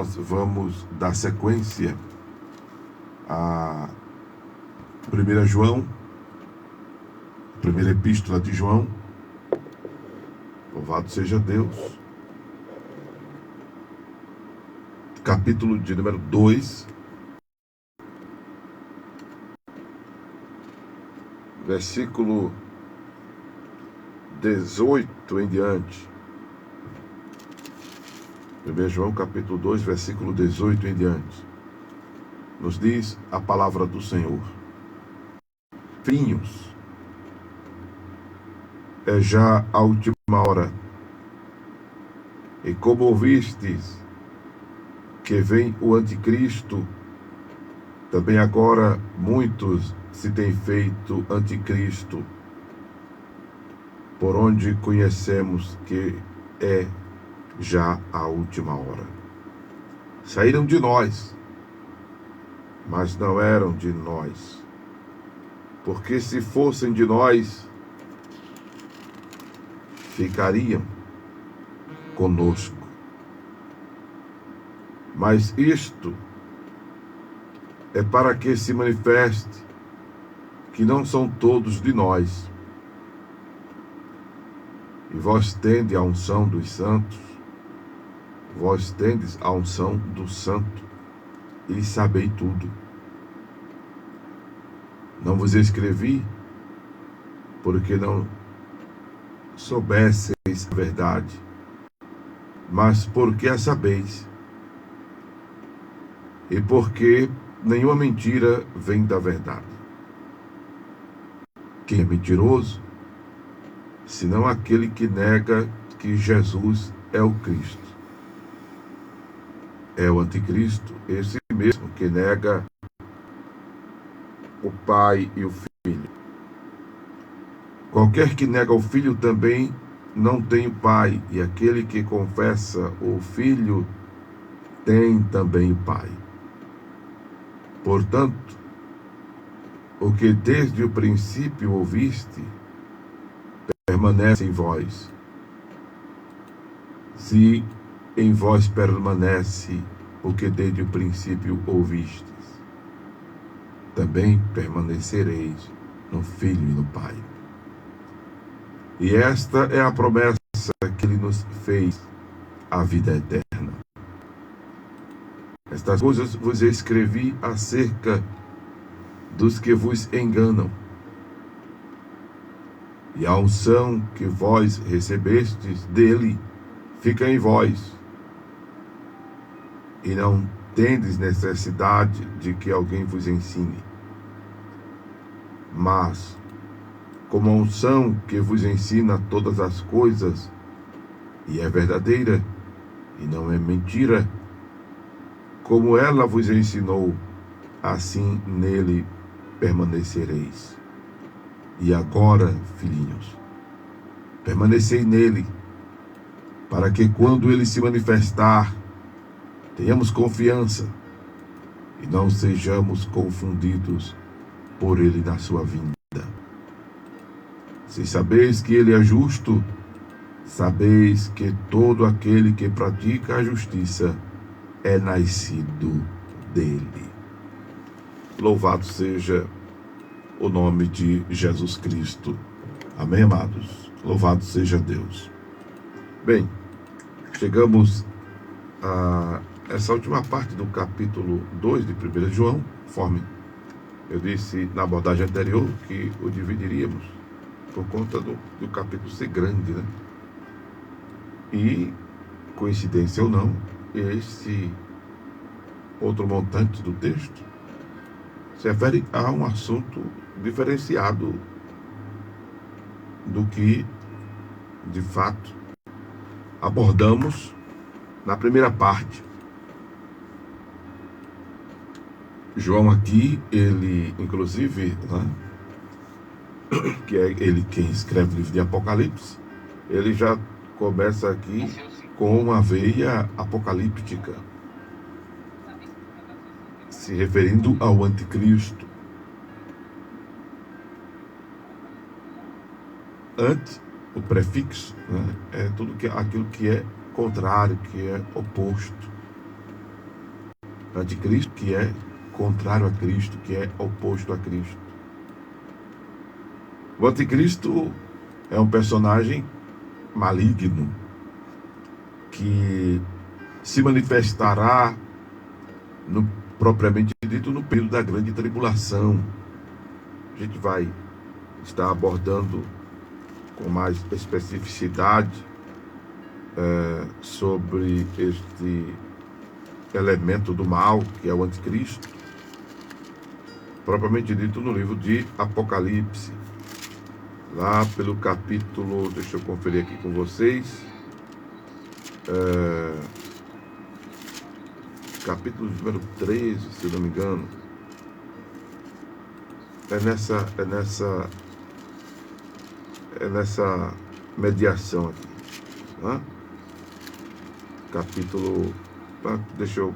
nós vamos dar sequência a 1 João, primeira epístola de João. Louvado seja Deus. Capítulo de número 2, versículo 18 em diante. 1 João capítulo 2, versículo 18 em diante. Nos diz a palavra do Senhor: Filhinhos, é já a última hora, e como ouvistes que vem o anticristo, também agora muitos se têm feito anticristo, por onde conhecemos que é já a última hora. Saíram de nós, mas não eram de nós, porque se fossem de nós, ficariam conosco. Mas isto é para que se manifeste que não são todos de nós. E vós tendes a unção dos santos, vós tendes a unção do santo, e sabei tudo. Não vos escrevi, porque não soubesseis a verdade, mas porque a sabeis, e porque nenhuma mentira vem da verdade. Quem é mentiroso, senão aquele que nega que Jesus é o Cristo? É o anticristo, esse mesmo que nega o Pai e o Filho. Qualquer que nega o Filho também não tem o Pai, e aquele que confessa o Filho tem também o Pai. Portanto, o que desde o princípio ouviste, permanece em vós. Se em vós permanece o que desde o princípio ouvistes, também permanecereis no Filho e no Pai. E esta é a promessa que Ele nos fez, a vida eterna. Estas coisas vos escrevi acerca dos que vos enganam. E a unção que vós recebestes dele fica em vós, e não tendes necessidade de que alguém vos ensine. Mas, como a unção que vos ensina todas as coisas, e é verdadeira, e não é mentira, como ela vos ensinou, assim nele permanecereis. E agora, filhinhos, permanecei nele, para que quando ele se manifestar, tenhamos confiança e não sejamos confundidos por ele na sua vinda. Se sabeis que ele é justo, sabeis que todo aquele que pratica a justiça é nascido dele. Louvado seja o nome de Jesus Cristo. Amém, amados? Louvado seja Deus. Bem, chegamos a essa última parte do capítulo 2 de 1 João, conforme eu disse na abordagem anterior, que o dividiríamos por conta do capítulo ser grande, né? E, coincidência ou não, esse outro montante do texto se refere a um assunto diferenciado do que, de fato, abordamos na primeira parte. João aqui, ele, inclusive, né, que é ele quem escreve o livro de Apocalipse, ele já começa aqui com uma veia apocalíptica, se referindo ao anticristo. Antes, o prefixo, né, é tudo aquilo que é contrário, que é oposto. Anticristo, que é contrário a Cristo, que é oposto a Cristo. O anticristo é um personagem maligno que se manifestará propriamente dito no período da grande tribulação. A gente vai estar abordando com mais especificidade sobre este elemento do mal, que é o anticristo, propriamente dito no livro de Apocalipse, lá pelo capítulo, deixa eu conferir aqui com vocês, capítulo número 13, se eu não me engano. É nessa mediação aqui, né? Capítulo, deixa eu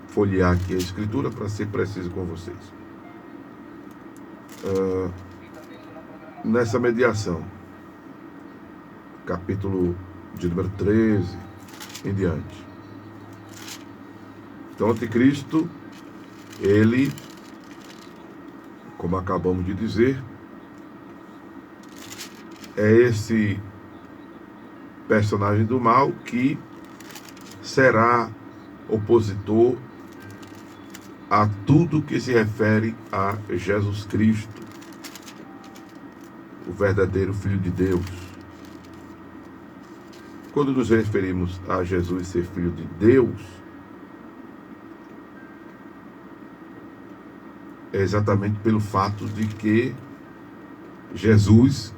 folhear aqui a escritura para ser preciso com vocês. Nessa mediação, capítulo de número 13 em diante. Então, o anticristo, ele, como acabamos de dizer, é esse personagem do mal que será opositor a tudo que se refere a Jesus Cristo, o verdadeiro Filho de Deus. Quando nos referimos a Jesus ser Filho de Deus, é exatamente pelo fato de que Jesus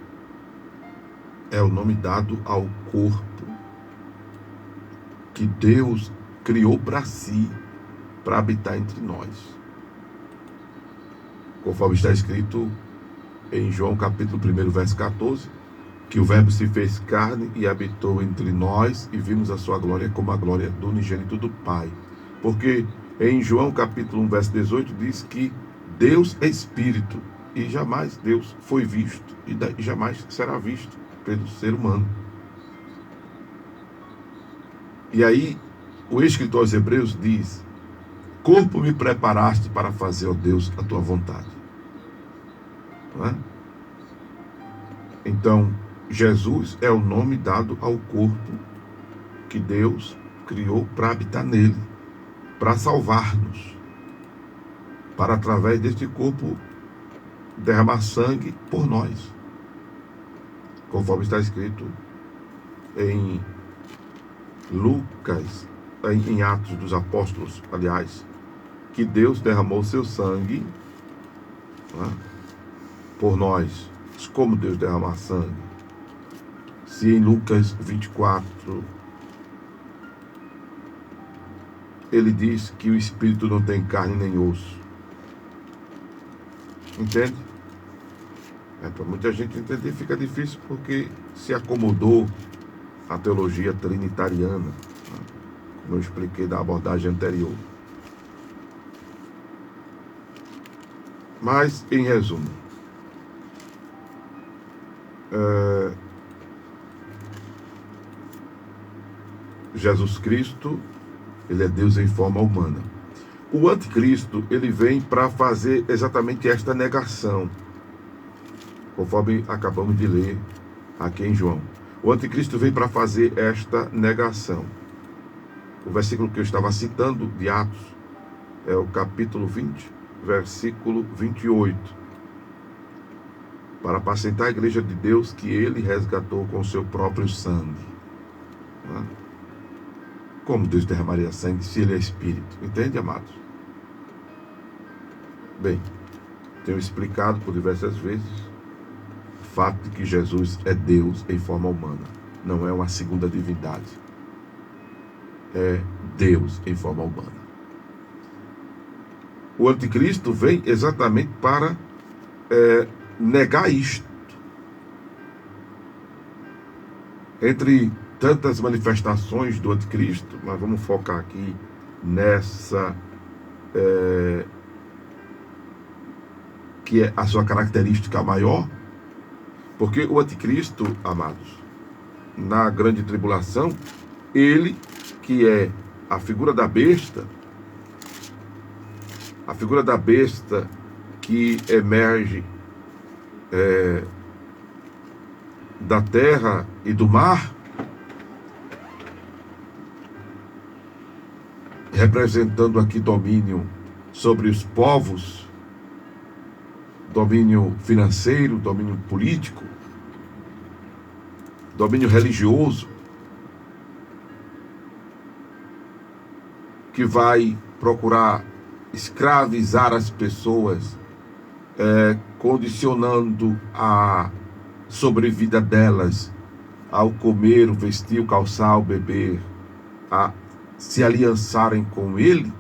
é o nome dado ao corpo que Deus criou para si, para habitar entre nós. Conforme está escrito em João capítulo 1, verso 14, que o Verbo se fez carne e habitou entre nós e vimos a sua glória como a glória do unigênito do Pai. Porque em João capítulo 1, verso 18 diz que Deus é Espírito e jamais Deus foi visto e jamais será visto pelo ser humano. E aí o escritor aos Hebreus diz: corpo me preparaste para fazer, ó Deus, a tua vontade. Não é? Então, Jesus é o nome dado ao corpo que Deus criou para habitar nele, para salvar-nos, para através deste corpo derramar sangue por nós, conforme está escrito em Lucas, em Atos dos Apóstolos, aliás, que Deus derramou seu sangue, né, por nós. Como Deus derramar sangue? Se em Lucas 24 ele diz que o Espírito não tem carne nem osso. Entende? Para muita gente entender fica difícil porque se acomodou a teologia trinitariana, né, como eu expliquei da abordagem anterior. Mas, em resumo, Jesus Cristo, ele é Deus em forma humana. O anticristo, ele vem para fazer exatamente esta negação, conforme acabamos de ler aqui em João. O anticristo vem para fazer esta negação. O versículo que eu estava citando de Atos é o capítulo 20, versículo 28. Para apacentar a igreja de Deus que ele resgatou com o seu próprio sangue. Como Deus derramaria sangue se ele é Espírito? Entende, amados? Bem, tenho explicado por diversas vezes o fato de que Jesus é Deus em forma humana. Não é uma segunda divindade. É Deus em forma humana. O anticristo vem exatamente para negar isto. Entre tantas manifestações do anticristo, mas vamos focar aqui nessa que é a sua característica maior, porque o anticristo, amados, na grande tribulação, ele, que é a figura da besta, a figura da besta que emerge da terra e do mar, representando aqui domínio sobre os povos, domínio financeiro, domínio político, domínio religioso, que vai procurar escravizar as pessoas, condicionando a sobrevida delas ao comer, o vestir, o calçar, o beber, a se aliançarem com ele,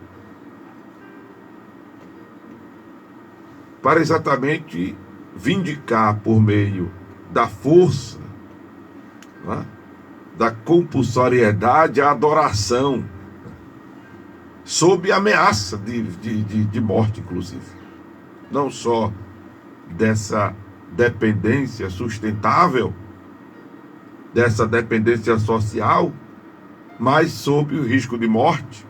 para exatamente vindicar por meio da força, né, da compulsoriedade, a adoração, sob ameaça de morte, inclusive. Não só dessa dependência sustentável, dessa dependência social, mas sob o risco de morte,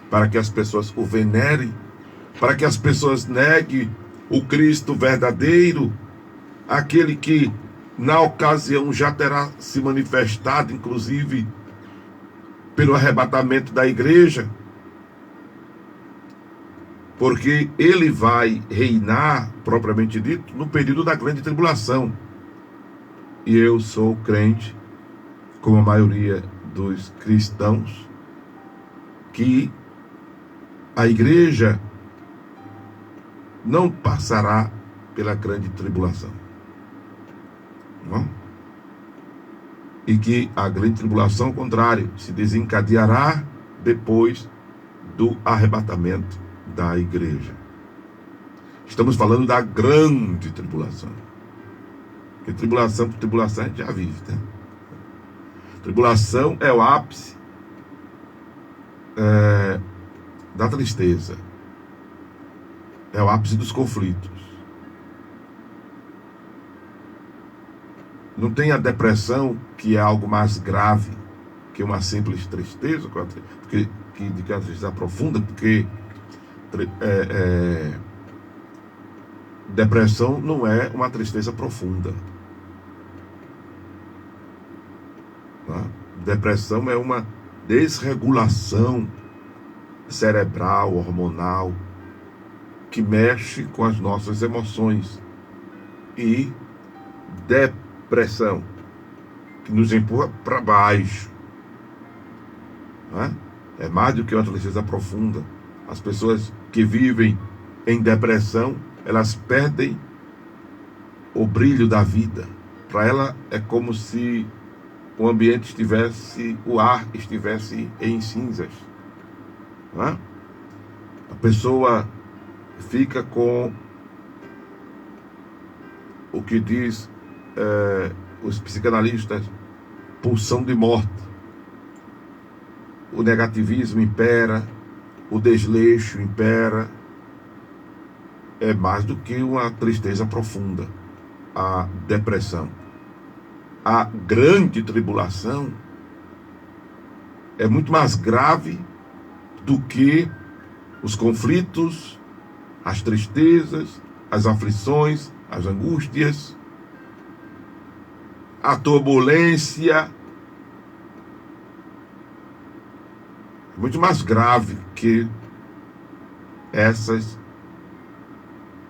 para que as pessoas o venerem, para que as pessoas neguem o Cristo verdadeiro, aquele que na ocasião já terá se manifestado, inclusive pelo arrebatamento da igreja, porque ele vai reinar, propriamente dito, no período da grande tribulação. E eu sou crente, como a maioria dos cristãos, que a igreja não passará pela grande tribulação, não? E que a grande tribulação, ao contrário, se desencadeará depois do arrebatamento da igreja. Estamos falando da grande tribulação. Porque tribulação por tribulação a gente já vive, né? Tribulação é o ápice da tristeza. É o ápice dos conflitos. Não tem a depressão, que é algo mais grave que uma simples tristeza, que é uma tristeza profunda, porque depressão não é uma tristeza profunda. Tá? Depressão é uma desregulação cerebral, hormonal, que mexe com as nossas emoções. E depressão, que nos empurra para baixo. Tá? É mais do que uma tristeza profunda. As pessoas que vivem em depressão, elas perdem o brilho da vida. Para ela é como se o ambiente estivesse, o ar estivesse em cinzas. Né? A pessoa fica com o que diz os psicanalistas, pulsão de morte. O negativismo impera, o desleixo impera. É mais do que uma tristeza profunda, a depressão. A grande tribulação é muito mais grave do que os conflitos, as tristezas, as aflições, as angústias, a turbulência. É muito mais grave que essas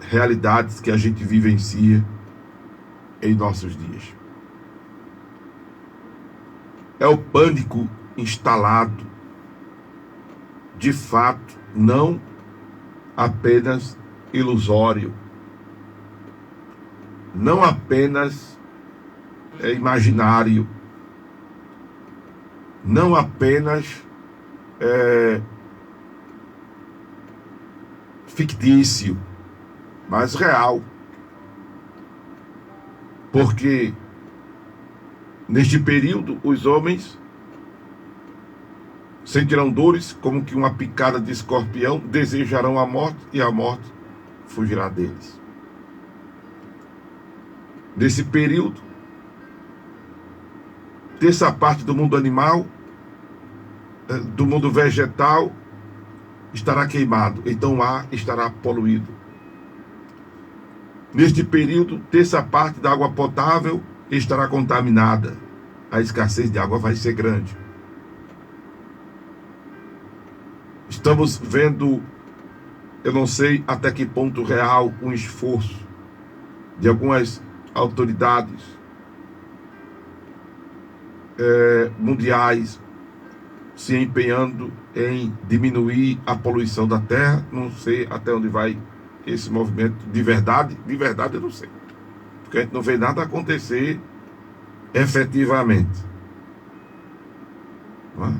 realidades que a gente vivencia em nossos dias. É o pânico instalado, de fato, não apenas ilusório, não apenas imaginário, não apenas fictício, mas real. Porque neste período os homens sentirão dores como que uma picada de escorpião, desejarão a morte e a morte fugirá deles. Nesse período, terça parte do mundo animal, do mundo vegetal, estará queimado, então o ar estará poluído. Neste período, terça parte da água potável estará contaminada. A escassez de água vai ser grande. Estamos vendo, eu não sei até que ponto real, um esforço de algumas autoridades mundiais se empenhando em diminuir a poluição da terra. Não sei até onde vai esse movimento de verdade eu não sei, porque a gente não vê nada acontecer efetivamente, não é?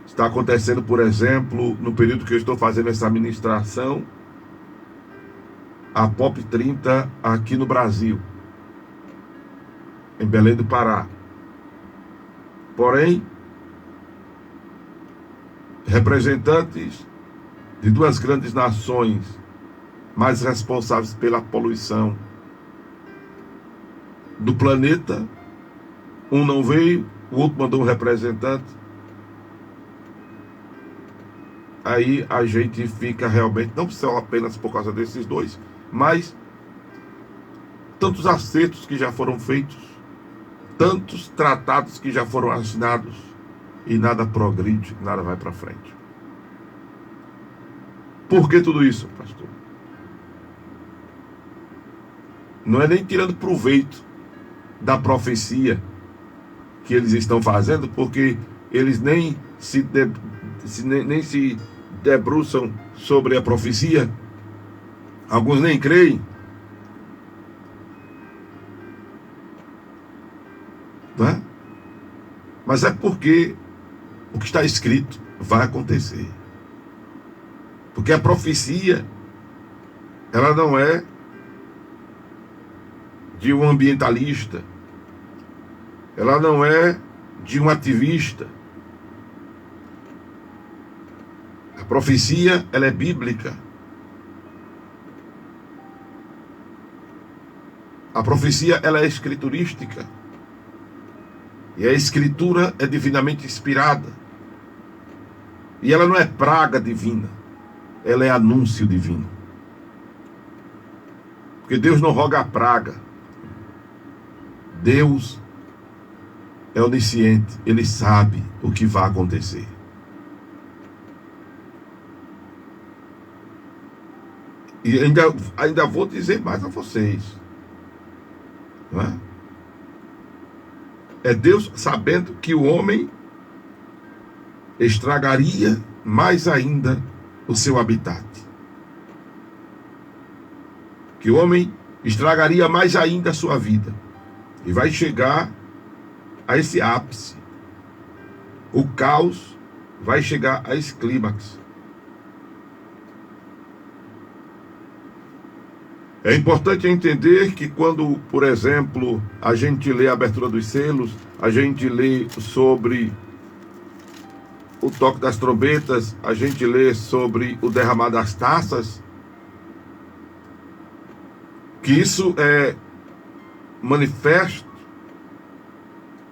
Está acontecendo, por exemplo, no período que eu estou fazendo essa ministração, a POP 30 aqui no Brasil, em Belém do Pará. Porém, representantes de duas grandes nações mais responsáveis pela poluição do planeta, um não veio, o outro mandou um representante. Aí a gente fica realmente, não só apenas por causa desses dois, mas tantos acertos que já foram feitos, tantos tratados que já foram assinados, e nada progride, nada vai para frente. Por que tudo isso, pastor? Não é nem tirando proveito da profecia que eles estão fazendo, porque eles nem se debruçam sobre a profecia. Alguns nem creem. Não é? Mas é porque o que está escrito vai acontecer. Porque a profecia, ela não é de um ambientalista, ela não é de um ativista. A profecia, ela é bíblica. A profecia, ela é escriturística. E a escritura é divinamente inspirada. E ela não é praga divina, ela é anúncio divino. Porque Deus não roga a praga. Deus é onisciente, Ele sabe o que vai acontecer. E ainda vou dizer mais a vocês, não é? É Deus sabendo que o homem estragaria mais ainda o seu habitat. Que o homem estragaria mais ainda a sua vida. E vai chegar a esse ápice. O caos vai chegar a esse clímax. É importante entender que quando, por exemplo, a gente lê a abertura dos selos, a gente lê sobre o toque das trombetas, a gente lê sobre o derramar das taças, que isso é manifesto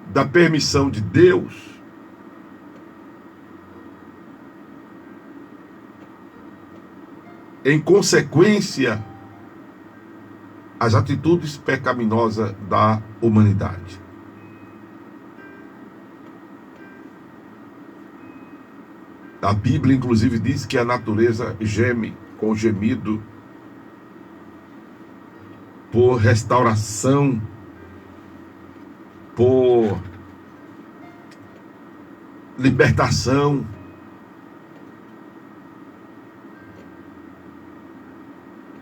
da permissão de Deus em consequência às atitudes pecaminosas da humanidade. A Bíblia, inclusive, diz que a natureza geme com gemido por restauração, por libertação.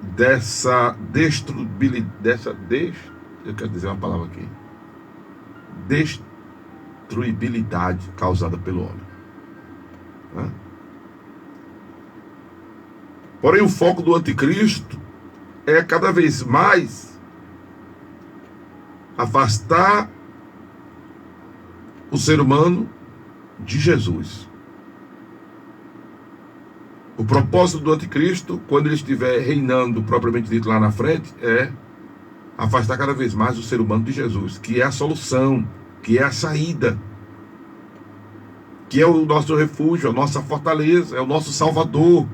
Dessa destruibilidade, eu quero dizer uma palavra aqui, destruibilidade causada pelo homem. Né? Porém, o foco do anticristo é cada vez mais afastar o ser humano de Jesus. O propósito do anticristo, quando ele estiver reinando, propriamente dito lá na frente, é afastar cada vez mais o ser humano de Jesus, que é a solução, que é a saída. que é o nosso refúgio, a nossa fortaleza, é o nosso salvador,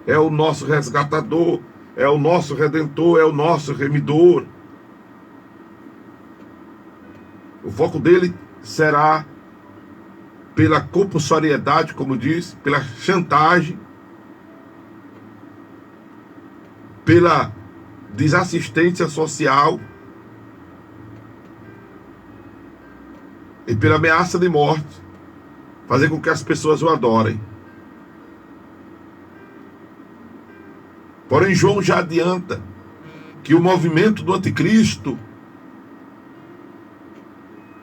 é o nosso resgatador, é o nosso redentor, é o nosso remidor. O foco dele será pela compulsoriedade, como diz, pela chantagem, pela desassistência social e pela ameaça de morte, fazer com que as pessoas o adorem. Porém, João já adianta que o movimento do anticristo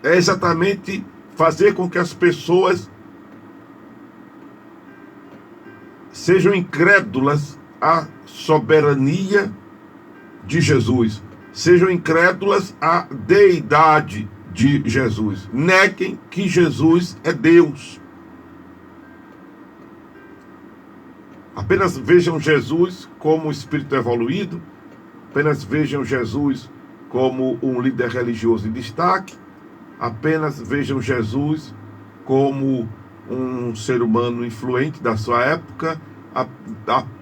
é exatamente fazer com que as pessoas sejam incrédulas à soberania de Jesus, sejam incrédulas à deidade de Jesus, neguem que Jesus é Deus. Apenas vejam Jesus como um espírito evoluído, apenas vejam Jesus como um líder religioso em destaque, apenas vejam Jesus como um ser humano influente da sua época,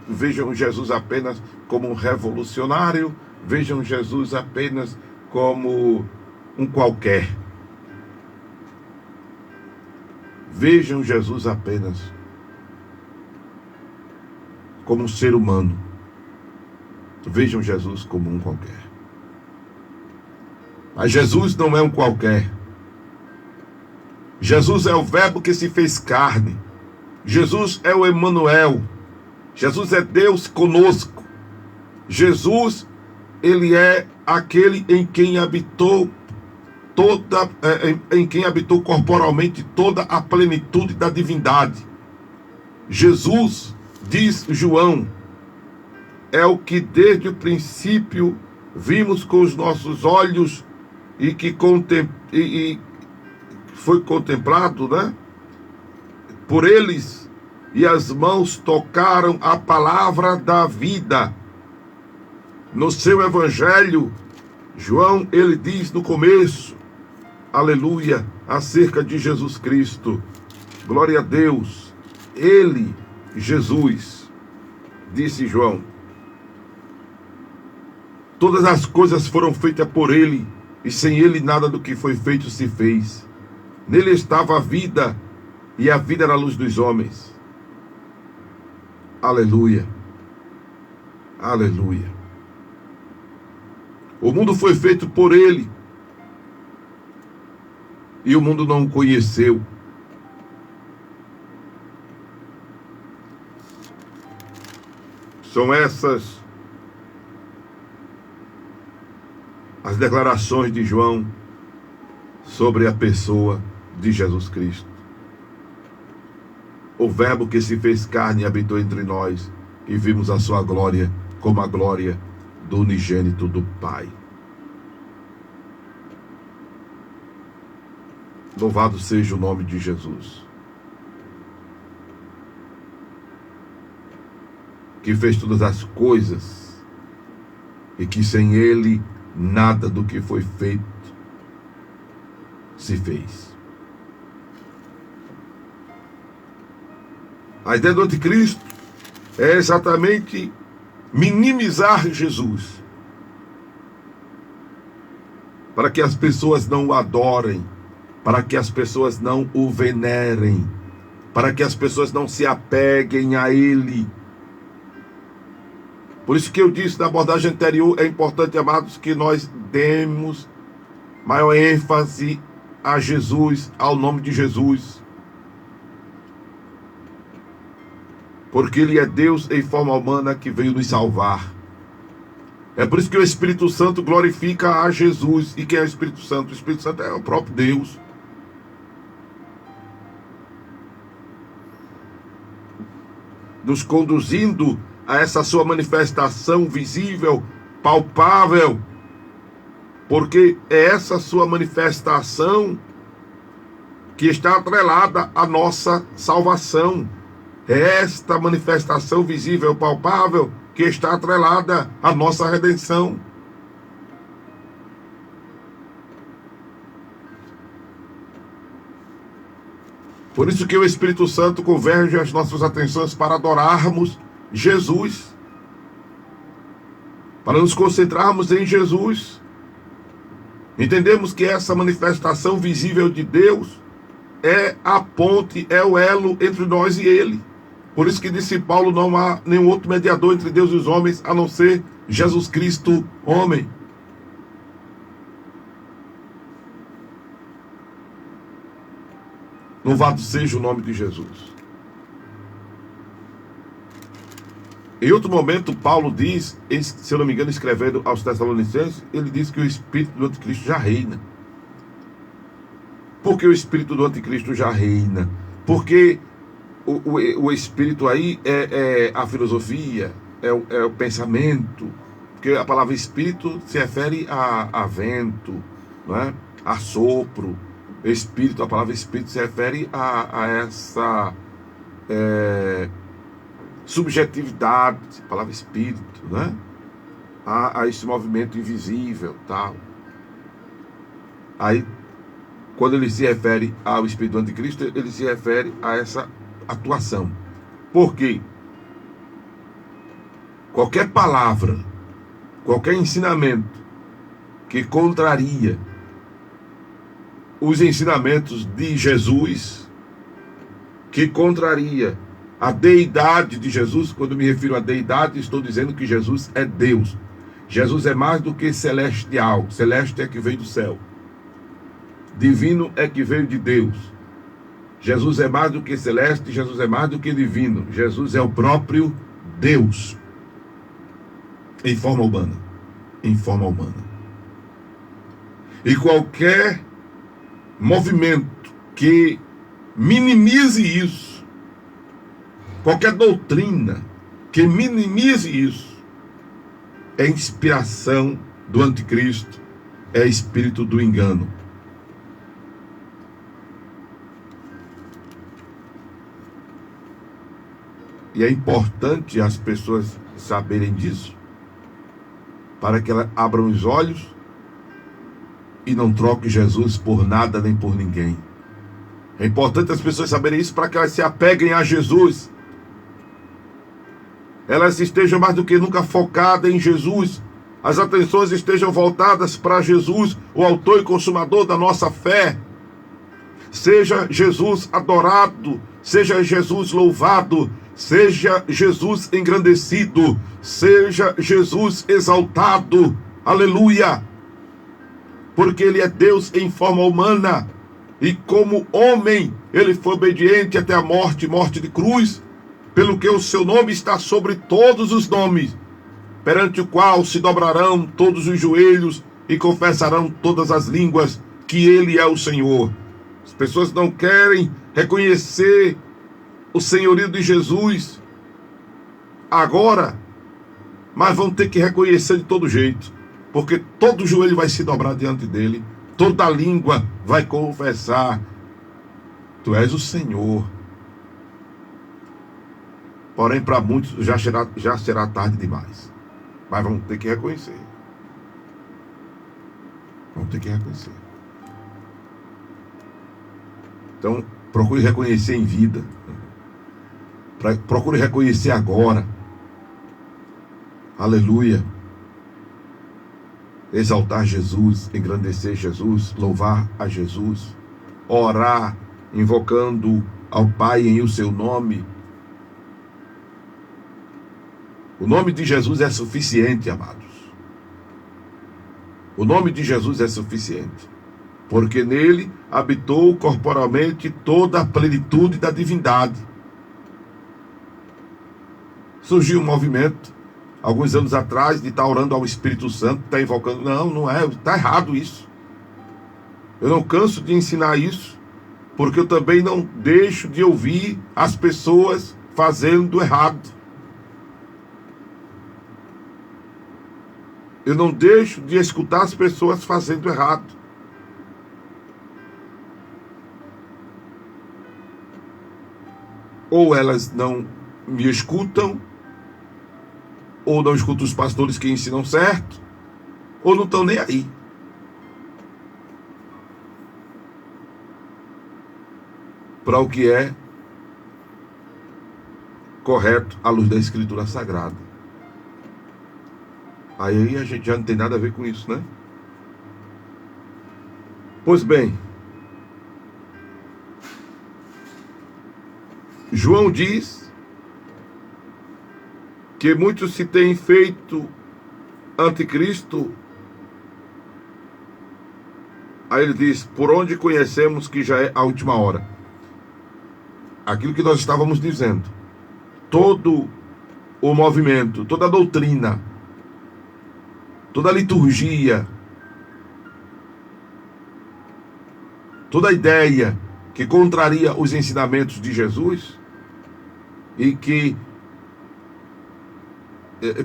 vejam Jesus apenas como um revolucionário, vejam Jesus apenas como um qualquer. Vejam Jesus apenas como um ser humano. Vejam Jesus como um qualquer. Mas Jesus não é um qualquer. Jesus é o Verbo que se fez carne. Jesus é o Emanuel. Jesus é Deus conosco. Jesus, ele é aquele em quem habitou em quem habitou corporalmente toda a plenitude da divindade. Jesus, diz João, é o que desde o princípio vimos com os nossos olhos e que foi contemplado, né, por eles, e as mãos tocaram a palavra da vida. No seu evangelho, João, ele diz no começo, aleluia, acerca de Jesus Cristo, glória a Deus, ele, Jesus, disse João, todas as coisas foram feitas por ele, e sem ele nada do que foi feito se fez. Nele estava a vida, e a vida era a luz dos homens. Aleluia. Aleluia. O mundo foi feito por ele, e o mundo não o conheceu. São essas as declarações de João sobre a pessoa de Jesus Cristo. O Verbo que se fez carne e habitou entre nós, e vimos a sua glória como a glória do unigênito do Pai. Louvado seja o nome de Jesus, que fez todas as coisas, e que sem ele nada do que foi feito se fez. A ideia do anticristo é exatamente minimizar Jesus, para que as pessoas não o adorem, para que as pessoas não o venerem, para que as pessoas não se apeguem a ele. Por isso que eu disse na abordagem anterior, é importante, amados, que nós demos maior ênfase a Jesus, ao nome de Jesus. Porque ele é Deus em forma humana que veio nos salvar. É por isso que o Espírito Santo glorifica a Jesus. E quem é o Espírito Santo? O Espírito Santo é o próprio Deus. Nos conduzindo a essa sua manifestação visível, palpável. Porque é essa sua manifestação que está atrelada à nossa salvação. É esta manifestação visível, palpável, que está atrelada à nossa redenção. Por isso que o Espírito Santo converge as nossas atenções para adorarmos Jesus, para nos concentrarmos em Jesus. Entendemos que essa manifestação visível de Deus é a ponte, é o elo entre nós e Ele. Por isso que disse Paulo, não há nenhum outro mediador entre Deus e os homens, a não ser Jesus Cristo, homem. Louvado seja o nome de Jesus. Em outro momento, Paulo diz, se eu não me engano, escrevendo aos Tessalonicenses, ele diz que o espírito do anticristo já reina. Por que o espírito do anticristo já reina? Porque o espírito aí é a filosofia, é o pensamento. Porque a palavra espírito se refere a vento, não é? A sopro. Espírito, a palavra espírito se refere a essa subjetividade, a palavra espírito, né? A esse movimento invisível, tal. Aí, quando ele se refere ao espírito do anticristo, ele se refere a essa atuação. Por quê? Qualquer palavra, qualquer ensinamento que contraria os ensinamentos de Jesus, que contraria a deidade de Jesus. Quando me refiro à deidade, estou dizendo que Jesus é Deus. Jesus é mais do que celestial. Celeste é que veio do céu. Divino é que veio de Deus. Jesus é mais do que celeste, Jesus é mais do que divino. Jesus é o próprio Deus. Em forma humana. Em forma humana. E qualquer movimento que minimize isso, qualquer doutrina que minimize isso, é inspiração do anticristo, é espírito do engano. E é importante as pessoas saberem disso, para que elas abram os olhos e não troquem Jesus por nada nem por ninguém. É importante as pessoas saberem isso para que elas se apeguem a Jesus. Elas estejam mais do que nunca focadas em Jesus. As atenções estejam voltadas para Jesus, o autor e consumador da nossa fé. Seja Jesus adorado, seja Jesus louvado, seja Jesus engrandecido, seja Jesus exaltado. Aleluia! Porque ele é Deus em forma humana, e como homem, ele foi obediente até a morte, morte de cruz, pelo que o seu nome está sobre todos os nomes, perante o qual se dobrarão todos os joelhos e confessarão todas as línguas que ele é o Senhor. As pessoas não querem reconhecer o senhorio de Jesus agora, mas vão ter que reconhecer de todo jeito. Porque todo joelho vai se dobrar diante dele, toda língua vai confessar: tu és o Senhor. Porém, para muitos já será tarde demais. Mas vão ter que reconhecer. Vão ter que reconhecer. Então, procure reconhecer em vida. Procure reconhecer agora. Aleluia. Exaltar Jesus, engrandecer Jesus, louvar a Jesus, orar, invocando ao Pai em o seu nome. O nome de Jesus é suficiente, amados. O nome de Jesus é suficiente, porque nele habitou corporalmente toda a plenitude da divindade. Surgiu um movimento alguns anos atrás, de estar orando ao Espírito Santo, estar invocando. Não é, está errado isso. Eu não canso de ensinar isso, porque eu também não deixo de ouvir as pessoas fazendo errado. Eu não deixo de escutar as pessoas fazendo errado. Ou elas não me escutam, ou não escutam os pastores que ensinam certo, ou não estão nem aí. para o que é correto à luz da Escritura Sagrada. Aí a gente já não tem nada a ver com isso, né? Pois bem, João diz que muitos se têm feito anticristo. Aí ele diz: por onde conhecemos que já é a última hora? Aquilo que nós estávamos dizendo. Todo o movimento, toda a doutrina, toda a liturgia, toda a ideia que contraria os ensinamentos de Jesus e que,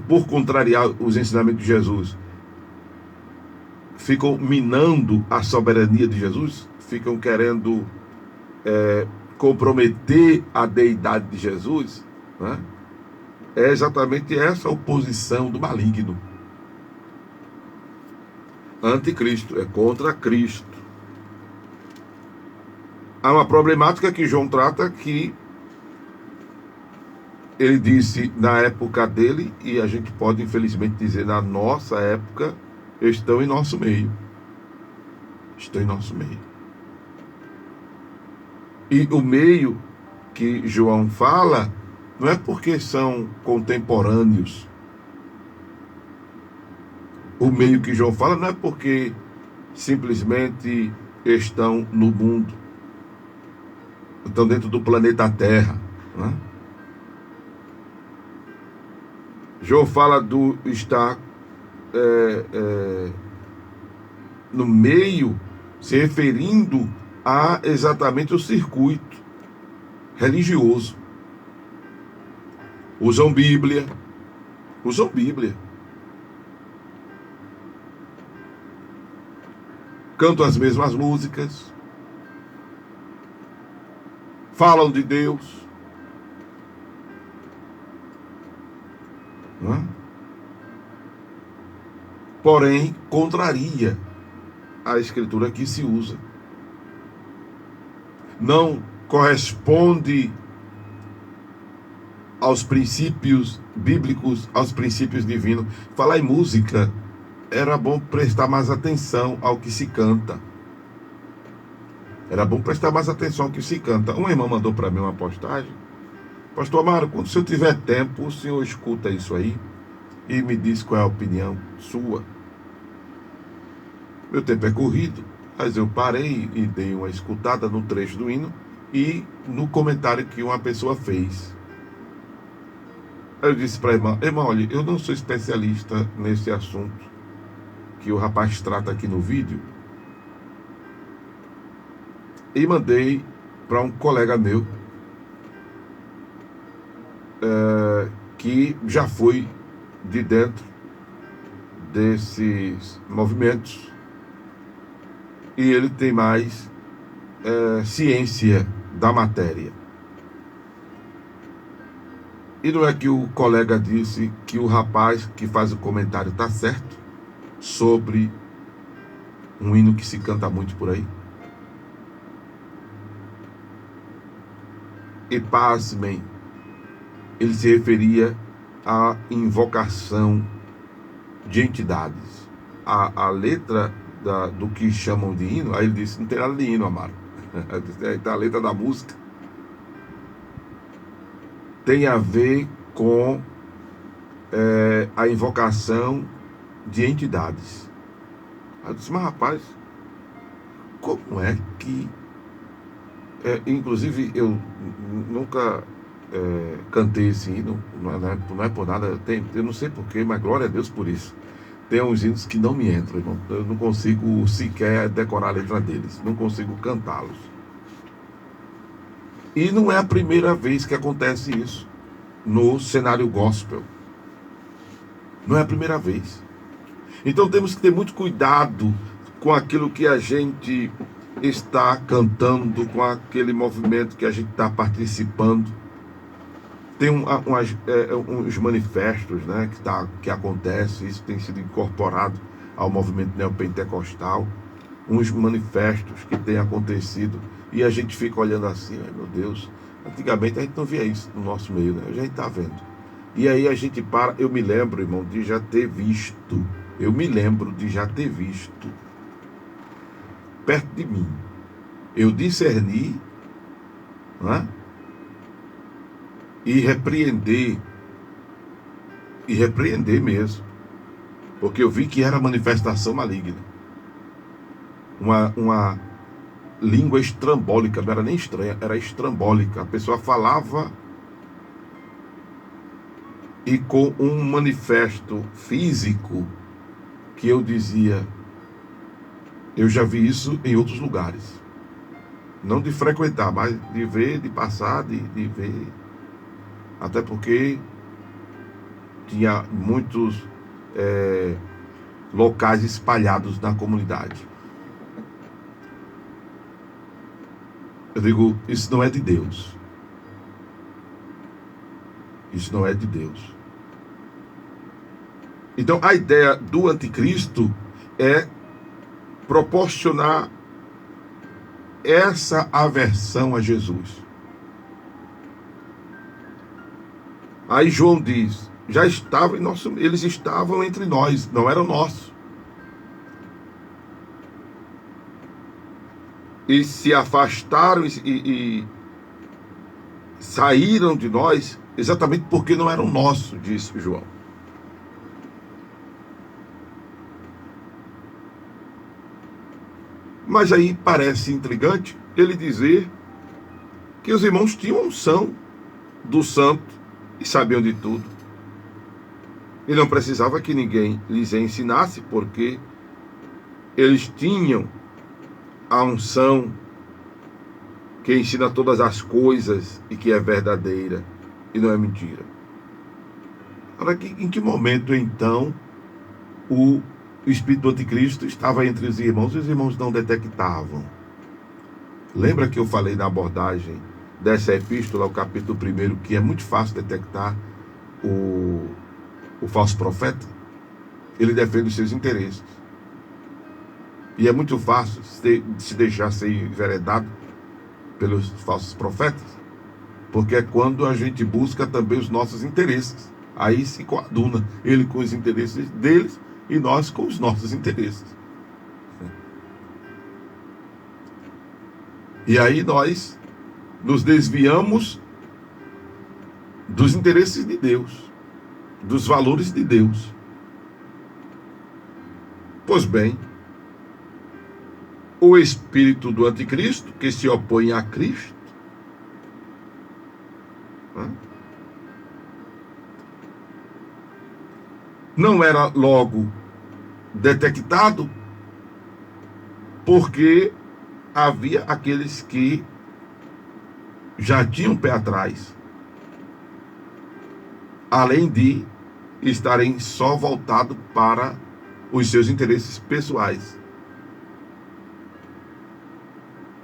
por contrariar os ensinamentos de Jesus, ficam minando a soberania de Jesus, ficam querendo comprometer a deidade de Jesus, né? É exatamente essa oposição do maligno. Anticristo, é contra Cristo. Há uma problemática que João trata, que ele disse na época dele, e a gente pode infelizmente dizer na nossa época, estão em nosso meio. Estão em nosso meio. E o meio que João fala não é porque são contemporâneos. O meio que João fala não é porque simplesmente estão no mundo, estão dentro do planeta Terra, né? João fala do estar no meio, se referindo a exatamente o circuito religioso. Usam Bíblia. Cantam as mesmas músicas. Falam de Deus. Não é? Porém, contraria a Escritura que se usa. Não corresponde aos princípios bíblicos, aos princípios divinos. Falar em música, era bom prestar mais atenção ao que se canta. Era bom prestar mais atenção ao que se canta. Uma irmã mandou para mim uma postagem: pastor Amaro, quando o senhor tiver tempo, o senhor escuta isso aí e me diz qual é a opinião sua. Meu tempo é corrido, mas eu parei e dei uma escutada no trecho do hino e no comentário que uma pessoa fez. Eu disse para a irmã: olha, eu não sou especialista nesse assunto que o rapaz trata aqui no vídeo. E mandei para um colega meu, que já foi de dentro desses movimentos, e ele tem mais ciência da matéria. E não é que o colega disse que o rapaz que faz o comentário está certo sobre um hino que se canta muito por aí? E pasmem, ele se referia à invocação de entidades. A letra do que chamam de hino, aí ele disse: não tem nada de hino, Amaro. Aí está a letra da música. Tem a ver com a invocação de entidades. Aí eu disse: mas rapaz, como é que... inclusive eu nunca cantei esse hino, não é por nada, eu não sei porquê, mas glória a Deus por isso. Tem uns hinos que não me entram, irmão. Eu não consigo sequer decorar a letra deles, não consigo cantá-los. E não é a primeira vez que acontece isso no cenário gospel. Não é a primeira vez. Então temos que ter muito cuidado com aquilo que a gente está cantando, com aquele movimento que a gente está participando. Tem uns manifestos, né, que acontece, isso tem sido incorporado ao movimento neopentecostal, uns manifestos que têm acontecido e a gente fica olhando assim, ai meu Deus, antigamente a gente não via isso no nosso meio, né? Hoje a gente está vendo. E aí a gente para, eu me lembro, irmão, de já ter visto, perto de mim, eu discerni, né? E repreender mesmo, porque eu vi que era manifestação maligna, uma língua estrambólica, não era nem estranha, era estrambólica, a pessoa falava e com um manifesto físico que eu dizia, eu já vi isso em outros lugares, não de frequentar, mas de ver, de passar, de ver, até porque tinha muitos locais espalhados na comunidade. Eu digo, isso não é de Deus. Isso não é de Deus. Então a ideia do anticristo é proporcionar essa aversão a Jesus. Aí João diz, já estava em nosso, eles estavam entre nós, não eram nossos. E se afastaram e saíram de nós exatamente porque não eram nossos, disse João. Mas aí parece intrigante ele dizer que os irmãos tinham unção do santo e sabiam de tudo. E não precisava que ninguém lhes ensinasse, porque eles tinham a unção que ensina todas as coisas e que é verdadeira e não é mentira. Agora, em que momento então o espírito do anticristo estava entre os irmãos e os irmãos não detectavam? Lembra que eu falei na abordagem dessa epístola, o capítulo 1, que é muito fácil detectar o falso profeta? Ele defende os seus interesses. E é muito fácil se deixar ser enveredado pelos falsos profetas, porque é quando a gente busca também os nossos interesses. Aí se coaduna ele com os interesses deles e nós com os nossos interesses. E aí nós nos desviamos dos interesses de Deus, dos valores de Deus. Pois bem, o espírito do anticristo, que se opõe a Cristo, não era logo detectado, porque havia aqueles que já tinham pé atrás, além de estarem só voltados para os seus interesses pessoais.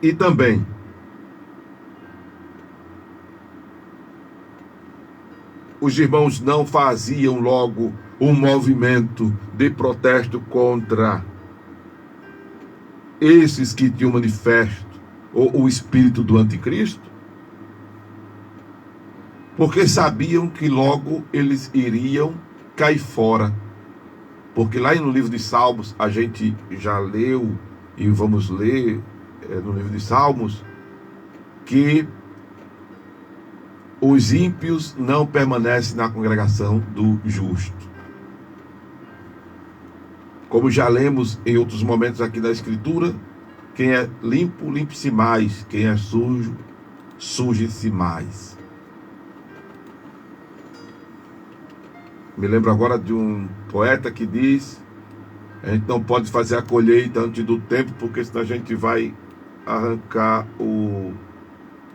E também os irmãos não faziam logo um movimento de protesto contra esses que tinham manifesto ou o espírito do anticristo, porque sabiam que logo eles iriam cair fora. Porque lá no livro de Salmos, a gente já leu e vamos ler no livro de Salmos, que os ímpios não permanecem na congregação do justo. Como já lemos em outros momentos aqui da Escritura, quem é limpo, limpe-se mais. Quem é sujo, suje-se mais. Me lembro agora de um poeta que diz: a gente não pode fazer a colheita antes do tempo, porque senão a gente vai arrancar o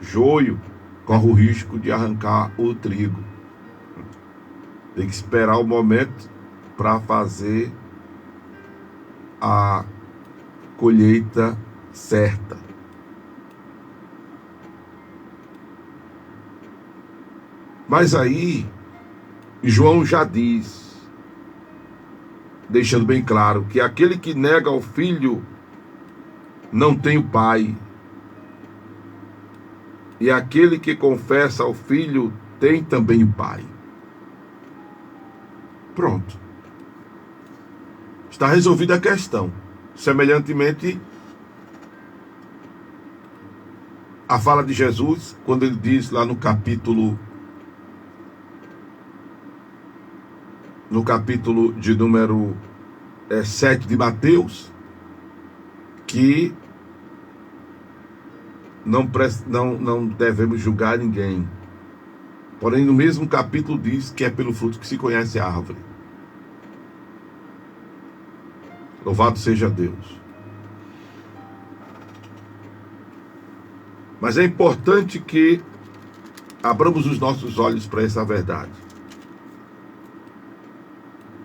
joio, corre o risco de arrancar o trigo. Tem que esperar o momento para fazer a colheita certa. Mas aí João já diz, deixando bem claro, que aquele que nega o filho não tem o pai. e aquele que confessa ao Filho tem também o Pai. Pronto. Está resolvida a questão. Semelhantemente, a fala de Jesus, quando ele diz lá no capítulo de número 7 de Mateus, que não devemos julgar ninguém. Porém, no mesmo capítulo diz que é pelo fruto que se conhece a árvore. Louvado seja Deus. Mas é importante que abramos os nossos olhos para essa verdade.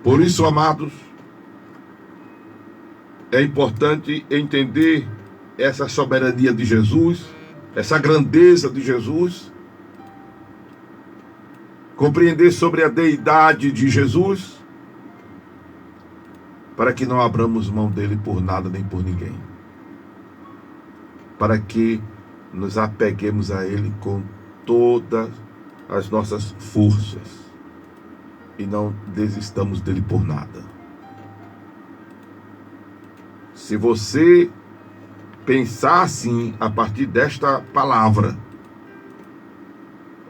Por isso, amados, é importante entender essa soberania de Jesus, essa grandeza de Jesus, compreender sobre a deidade de Jesus, para que não abramos mão dele por nada nem por ninguém. Para que nos apeguemos a ele com todas as nossas forças e não desistamos dele por nada. Se você pensar assim, a partir desta palavra,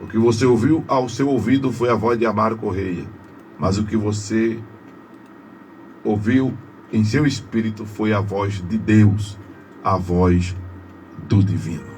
o que você ouviu ao seu ouvido foi a voz de Amaro Correia, mas o que você ouviu em seu espírito foi a voz de Deus, a voz do divino.